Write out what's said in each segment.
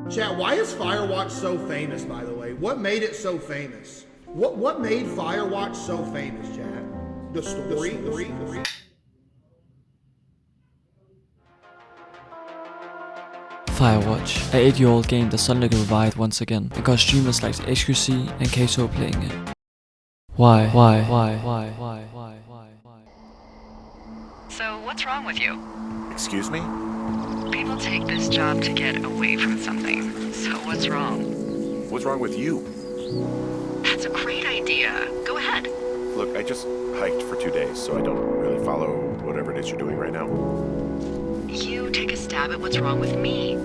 Chat, why is Firewatch so famous, by the way? What made it so famous? What made Firewatch so famous, chat? The story? Firewatch, an 8-year-old game that suddenly revived once again and got streamers like XQC and Kato playing it. Why? So what's wrong with you? Excuse me? People take this job to get away from something. So what's wrong? What's wrong with you? That's a great idea. Go ahead. Look, I just hiked for 2 days, so I don't really follow whatever it is you're doing right now. You take a stab at what's wrong with me.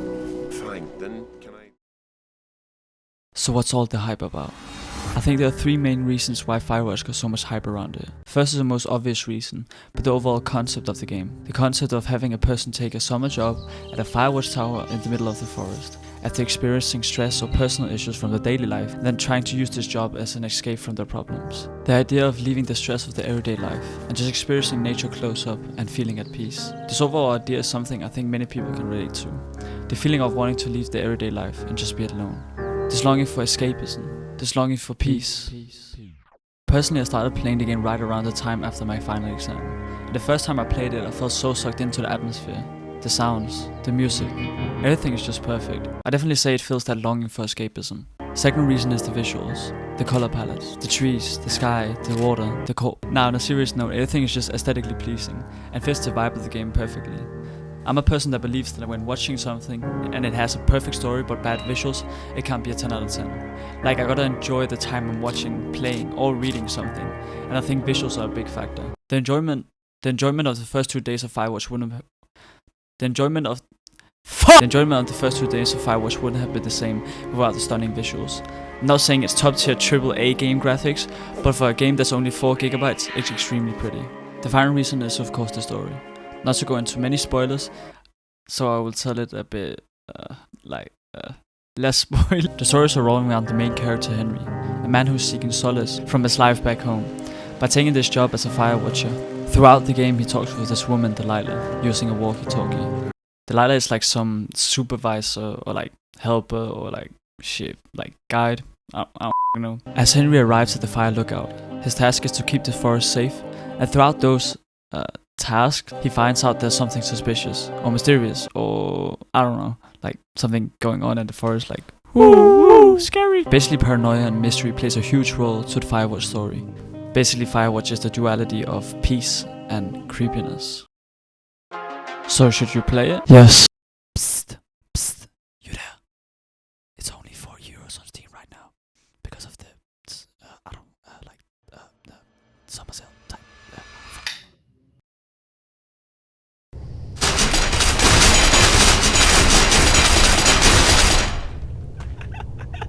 Fine, then can I... So what's all the hype about? I think there are 3 main reasons why Firewatch got so much hype around it. First is the most obvious reason, but the overall concept of the game. The concept of having a person take a summer job at a Firewatch tower in the middle of the forest, after experiencing stress or personal issues from their daily life, and then trying to use this job as an escape from their problems. The idea of leaving the stress of the everyday life, and just experiencing nature close up and feeling at peace. This overall idea is something I think many people can relate to. The feeling of wanting to leave the everyday life and just be alone. This longing for escapism. This longing for peace. Personally, I started playing the game right around the time after my final exam. And the first time I played it, I felt so sucked into the atmosphere, the sounds, the music. Everything is just perfect. I definitely say it feels that longing for escapism. Second reason is the visuals, the color palettes, the trees, the sky, the water, the cold. Now, on a serious note, everything is just aesthetically pleasing and fits the vibe of the game perfectly. I'm a person that believes that when watching something and it has a perfect story but bad visuals, it can't be a 10 out of 10. Like, I gotta enjoy the time I'm watching, playing, or reading something, and I think visuals are a big factor. The enjoyment of the first 2 days of Firewatch wouldn't have... The enjoyment of the first 2 days of Firewatch wouldn't have been the same without the stunning visuals. I'm not saying it's top tier AAA game graphics, but for a game that's only 4 GB, it's extremely pretty. The final reason is of course the story. Not to go into many spoilers, so I will tell it a bit, less spoil. The stories are rolling around the main character Henry, a man who's seeking solace from his life back home, by taking this job as a firewatcher. Throughout the game he talks with this woman Delilah, using a walkie-talkie. Delilah is like some supervisor, or like helper, or like shit, like guide, I don't know. As Henry arrives at the fire lookout, his task is to keep the forest safe, and throughout those task, he finds out there's something suspicious or mysterious, or I don't know, like something going on in the forest, like woo, scary. Basically, paranoia and mystery plays a huge role to the Firewatch story. Basically, Firewatch is the duality of peace and creepiness. So should you play it? Yes.